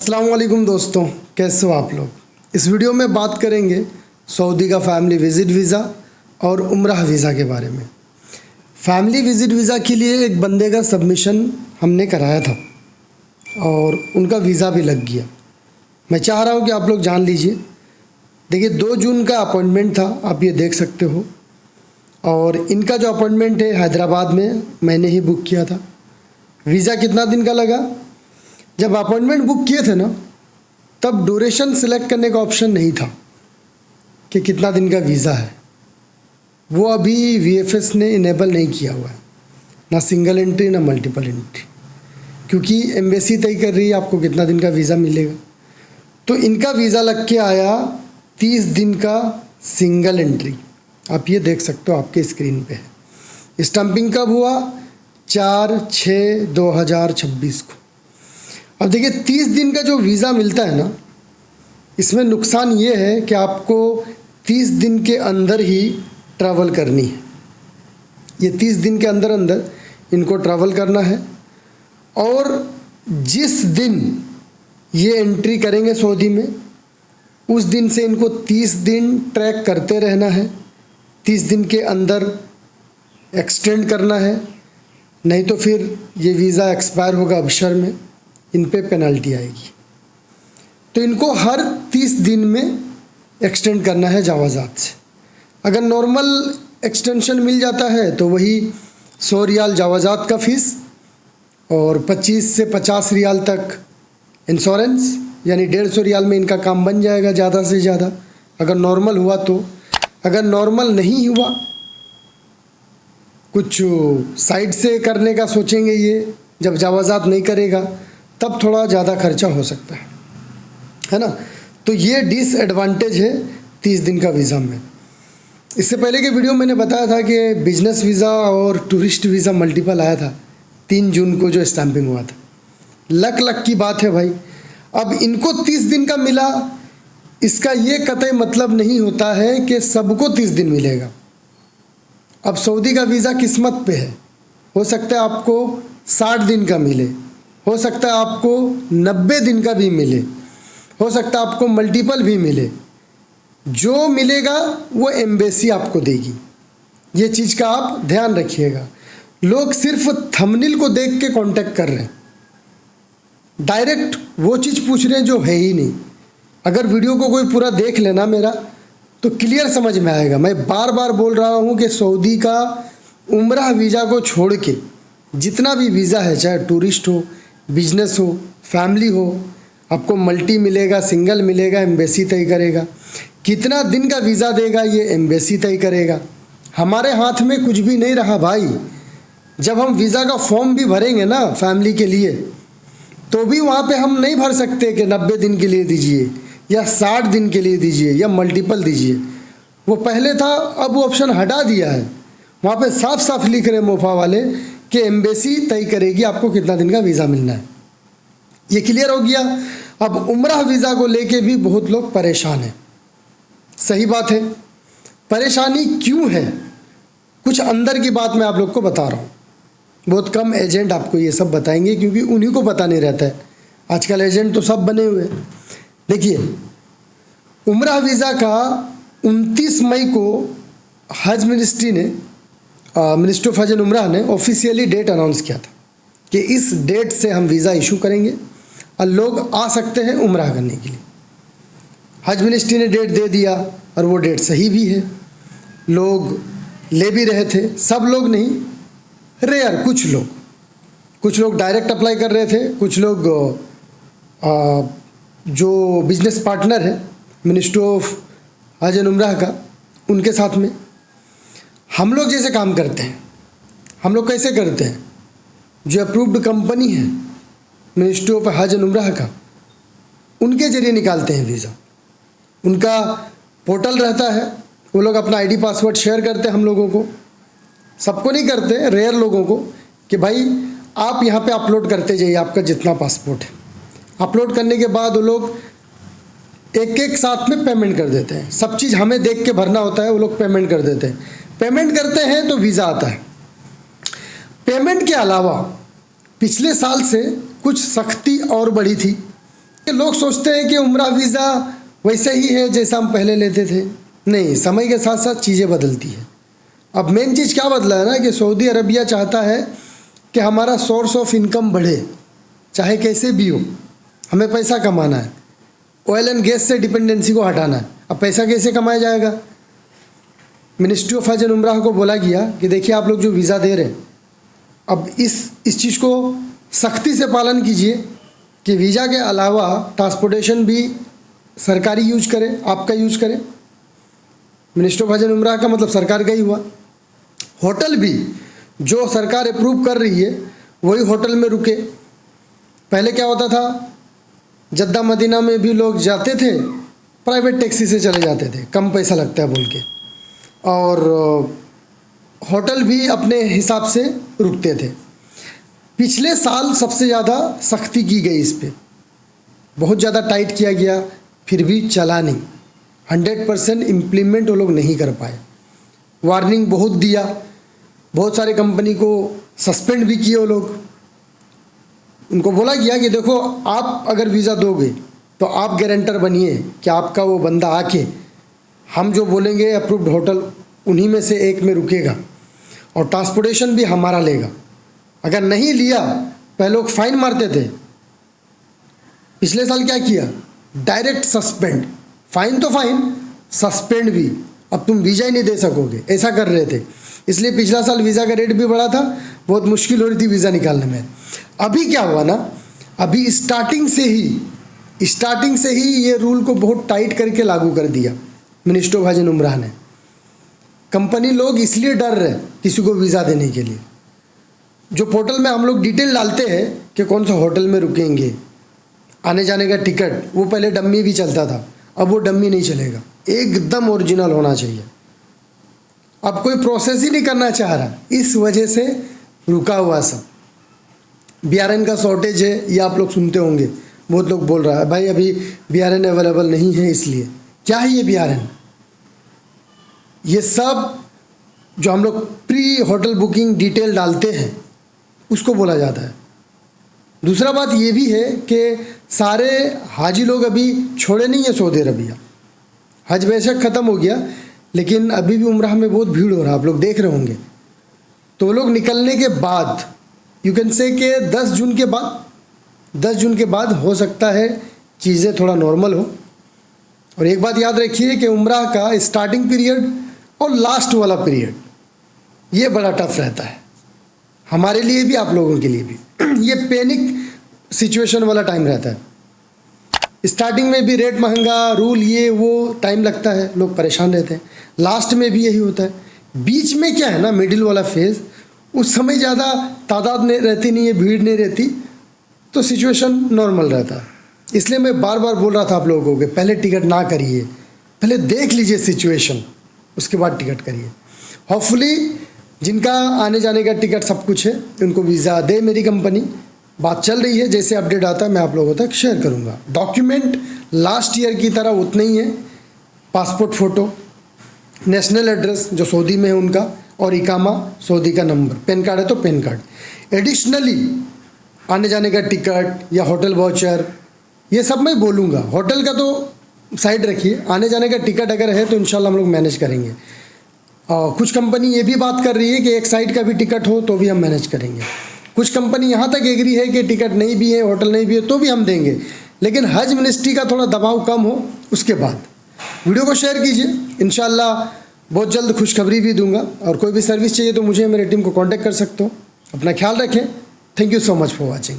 अस्सलामुअलैकुम दोस्तों, कैसे हो आप लोग। इस वीडियो में बात करेंगे सऊदी का फैमिली विज़िट वीज़ा और उम्रह वीज़ा के बारे में। फैमिली विज़िट वीज़ा के लिए एक बंदे का सबमिशन हमने कराया था और उनका वीज़ा भी लग गया। मैं चाह रहा हूँ कि आप लोग जान लीजिए। देखिए 2 जून का अपॉइंटमेंट था, आप ये देख सकते हो। और इनका जो अपॉइंटमेंट है हैदराबाद में, मैंने ही बुक किया था। वीज़ा कितना दिन का लगा, जब अपॉइंटमेंट बुक किए थे ना तब ड्यूरेशन सिलेक्ट करने का ऑप्शन नहीं था कि कितना दिन का वीज़ा है। वो अभी वीएफएस ने इनेबल नहीं किया हुआ है, ना सिंगल एंट्री ना मल्टीपल एंट्री, क्योंकि एम्बेसी तय कर रही है आपको कितना दिन का वीज़ा मिलेगा। तो इनका वीज़ा लग के आया 30 दिन का सिंगल एंट्री। आप ये देख सकते हो, आपके स्क्रीन पे है। स्टम्पिंग कब हुआ, 4/6/2026 को। अब देखिए 30 दिन का जो वीज़ा मिलता है ना, इसमें नुकसान ये है कि आपको 30 दिन के अंदर ही ट्रैवल करनी है। ये 30 दिन के अंदर अंदर इनको ट्रैवल करना है और जिस दिन ये एंट्री करेंगे सऊदी में, उस दिन से इनको 30 दिन ट्रैक करते रहना है। 30 दिन के अंदर एक्सटेंड करना है, नहीं तो फिर ये वीज़ा एक्सपायर होगा अबशर में, इन पे पेनल्टी आएगी। तो इनको हर 30 दिन में एक्सटेंड करना है जावाज़ात से। अगर नॉर्मल एक्सटेंशन मिल जाता है तो वही 100 रियाल जावाज़ात का फ़ीस और 25 से 50 रियाल तक इंश्योरेंस, यानी 150 रियाल में इनका काम बन जाएगा ज़्यादा से ज़्यादा, अगर नॉर्मल हुआ तो। अगर नॉर्मल नहीं हुआ, कुछ साइड से करने का सोचेंगे ये, जब जावाज़ात नहीं करेगा तब थोड़ा ज़्यादा खर्चा हो सकता है ना। तो ये डिसएडवांटेज है 30 दिन का वीज़ा में। इससे पहले के वीडियो मैंने बताया था कि बिजनेस वीज़ा और टूरिस्ट वीज़ा मल्टीपल आया था 3 जून को जो स्टैंपिंग हुआ था। लक की बात है भाई। अब इनको 30 दिन का मिला, इसका ये कतई मतलब नहीं होता है कि सबको 30 दिन मिलेगा। अब सऊदी का वीज़ा किस्मत पे है, हो सकता है आपको 60 दिन का मिले, हो सकता है आपको 90 दिन का भी मिले, हो सकता है आपको मल्टीपल भी मिले। जो मिलेगा वो एम्बेसी आपको देगी। ये चीज़ का आप ध्यान रखिएगा। लोग सिर्फ थंबनेल को देख के कांटेक्ट कर रहे हैं, डायरेक्ट वो चीज़ पूछ रहे हैं जो है ही नहीं। अगर वीडियो को कोई पूरा देख लेना मेरा, तो क्लियर समझ में आएगा। मैं बार बार बोल रहा हूँ कि सऊदी का उम्रह वीज़ा को छोड़ के जितना भी वीज़ा है, चाहे टूरिस्ट हो, बिजनेस हो, फैमिली हो, आपको मल्टी मिलेगा, सिंगल मिलेगा, एम्बेसी तय करेगा। कितना दिन का वीज़ा देगा ये एम्बेसी तय करेगा। हमारे हाथ में कुछ भी नहीं रहा भाई। जब हम वीज़ा का फॉर्म भी भरेंगे ना फैमिली के लिए, तो भी वहाँ पे हम नहीं भर सकते कि 90 दिन के लिए दीजिए या 60 दिन के लिए दीजिए या मल्टीपल दीजिए। वो पहले था, अब वो ऑप्शन हटा दिया है। वहाँ पे साफ साफ लिख रहे मोफा वाले कि एम्बेसी तय करेगी आपको कितना दिन का वीज़ा मिलना है। ये क्लियर हो गया। अब उम्रह वीज़ा को लेके भी बहुत लोग परेशान हैं। सही बात है, परेशानी क्यों है, कुछ अंदर की बात मैं आप लोग को बता रहा हूँ। बहुत कम एजेंट आपको ये सब बताएंगे, क्योंकि उन्हीं को पता नहीं रहता है। आजकल एजेंट तो सब बने हुए हैं। देखिए, उम्रह वीज़ा का 29 मई को हज मिनिस्ट्री ने, मिनिस्ट्री ऑफ हज एंड उम्रह ने ऑफिशियली डेट अनाउंस किया था कि इस डेट से हम वीज़ा इशू करेंगे और लोग आ सकते हैं उम्रह करने के लिए। हज मिनिस्ट्री ने डेट दे दिया और वो डेट सही भी है। लोग ले भी रहे थे, सब लोग नहीं, रेयर कुछ लोग डायरेक्ट अप्लाई कर रहे थे। कुछ लोग जो बिजनेस पार्टनर है मिनिस्ट्री ऑफ हज एंड उम्रह का, उनके साथ में। हम लोग जैसे काम करते हैं, हम लोग कैसे करते हैं, जो अप्रूव्ड कंपनी है मिनिस्ट्री ऑफ हज एंड उम्रह का, उनके ज़रिए निकालते हैं वीज़ा। उनका पोर्टल रहता है, वो लोग अपना आईडी पासवर्ड शेयर करते हैं हम लोगों को, सबको नहीं करते, रेयर लोगों को, कि भाई आप यहाँ पे अपलोड करते जाइए आपका जितना पासपोर्ट है। अपलोड करने के बाद वो लोग एक एक साथ में पेमेंट कर देते हैं। सब चीज़ हमें देख के भरना होता है, वो लोग पेमेंट कर देते हैं। पेमेंट करते हैं तो वीज़ा आता है। पेमेंट के अलावा पिछले साल से कुछ सख्ती और बढ़ी थी लोग सोचते हैं कि उम्रा वीज़ा वैसे ही है जैसा हम पहले लेते थे। नहीं, समय के साथ साथ चीज़ें बदलती है। अब मेन चीज़ क्या बदला है ना कि सऊदी अरबिया चाहता है कि हमारा सोर्स ऑफ इनकम बढ़े, चाहे कैसे भी हो, हमें पैसा कमाना है, ऑयल एंड गैस से डिपेंडेंसी को हटाना है। अब पैसा कैसे कमाया जाएगा? मिनिस्ट्री ऑफ हज एंड उम्राह को बोला गया कि देखिए आप लोग जो वीज़ा दे रहे हैं, अब इस चीज़ को सख्ती से पालन कीजिए कि वीज़ा के अलावा ट्रांसपोर्टेशन भी सरकारी यूज करे, आपका यूज करे। मिनिस्ट्री ऑफ हज एंड उम्राह का मतलब सरकार का ही हुआ। होटल भी जो सरकार अप्रूव कर रही है वही होटल में रुके। पहले क्या होता था, जद्दा मदीना में भी लोग जाते थे, प्राइवेट टैक्सी से चले जाते थे, कम पैसा लगता है बोल के, और होटल भी अपने हिसाब से रुकते थे। पिछले साल सबसे ज़्यादा सख्ती की गई इस पर, बहुत ज़्यादा टाइट किया गया, फिर भी चला नहीं। 100% इम्प्लीमेंट वो लोग नहीं कर पाए। वार्निंग बहुत दिया, बहुत सारे कंपनी को सस्पेंड भी किए वो लोग। उनको बोला गया कि देखो आप अगर वीज़ा दोगे तो आप गारंटर बनिए कि आपका वो बंदा आके हम जो बोलेंगे अप्रूव्ड होटल उन्हीं में से एक में रुकेगा, और ट्रांसपोर्टेशन भी हमारा लेगा। अगर नहीं लिया, पहले लोग फाइन मारते थे, पिछले साल क्या किया, डायरेक्ट सस्पेंड। फाइन तो फाइन, सस्पेंड भी, अब तुम वीज़ा ही नहीं दे सकोगे, ऐसा कर रहे थे। इसलिए पिछला साल वीज़ा का रेट भी बढ़ा था, बहुत मुश्किल हो रही थी वीज़ा निकालने में। अभी क्या हुआ ना, अभी स्टार्टिंग से ही ये रूल को बहुत टाइट करके लागू कर दिया मिनिस्ट्री ऑफ हज एंड उम्राह ने। कंपनी लोग इसलिए डर रहे किसी को वीज़ा देने के लिए। जो पोर्टल में हम लोग डिटेल डालते हैं कि कौन सा होटल में रुकेंगे, आने जाने का टिकट, वो पहले डम्मी भी चलता था, अब वो डम्मी नहीं चलेगा, एकदम ओरिजिनल होना चाहिए। अब कोई प्रोसेस ही नहीं करना चाह रहा, इस वजह से रुका हुआ सब। BRN का शॉर्टेज है, ये आप लोग सुनते होंगे, बहुत लोग बोल रहा है भाई अभी BRN अवेलेबल नहीं है। इसलिए क्या है ये BRN? ये सब जो हम लोग प्री होटल बुकिंग डिटेल डालते हैं उसको बोला जाता है। दूसरा बात ये भी है कि सारे हाजी लोग अभी छोड़े नहीं है सऊदी अरबिया। हज बेशक ख़त्म हो गया, लेकिन अभी भी उम्राह में बहुत भीड़ हो रहा है, आप लोग देख रहे होंगे। तो वो लोग निकलने के बाद, यू कैन से कि 10 जून के बाद हो सकता है चीज़ें थोड़ा नॉर्मल हो। और एक बात याद रखिए कि उम्राह का स्टार्टिंग पीरियड और लास्ट वाला पीरियड ये बड़ा टफ रहता है, हमारे लिए भी, आप लोगों के लिए भी। ये पैनिक सिचुएशन वाला टाइम रहता है। स्टार्टिंग में भी रेट महंगा, रूल ये वो, टाइम लगता है, लोग परेशान रहते हैं। लास्ट में भी यही होता है। बीच में क्या है ना, मिडिल वाला फेज़, उस समय ज़्यादा तादाद नहीं रहती, नहीं है, भीड़ नहीं रहती, तो सिचुएशन नॉर्मल रहता है। इसलिए मैं बार बार बोल रहा था आप लोगों को कि पहले टिकट ना करिए, पहले देख लीजिए सिचुएशन, उसके बाद टिकट करिए। होपफुली जिनका आने जाने का टिकट सब कुछ है उनको वीज़ा दे मेरी कंपनी। बात चल रही है, जैसे अपडेट आता है मैं आप लोगों तक शेयर करूंगा। डॉक्यूमेंट लास्ट ईयर की तरह उतने ही है, पासपोर्ट फ़ोटो, नेशनल एड्रेस जो सऊदी में है उनका, और इकामा सऊदी का नंबर, पैन कार्ड है तो पैन कार्ड। एडिशनली आने जाने का टिकट या होटल वाउचर, ये सब मैं बोलूँगा। होटल का तो साइड रखिए, आने जाने का टिकट अगर है तो इंशाल्लाह हम लोग मैनेज करेंगे। और कुछ कंपनी ये भी बात कर रही है कि एक साइड का भी टिकट हो तो भी हम मैनेज करेंगे। कुछ कंपनी यहाँ तक एग्री है कि टिकट नहीं भी है, होटल नहीं भी है तो भी हम देंगे, लेकिन हज मिनिस्ट्री का थोड़ा दबाव कम हो उसके बाद। वीडियो को शेयर कीजिए, इंशाल्लाह बहुत जल्द खुशखबरी भी दूंगा। और कोई भी सर्विस चाहिए तो मुझे, मेरे टीम को कांटेक्ट कर सकते हो। अपना ख्याल रखें। Thank you so much for watching.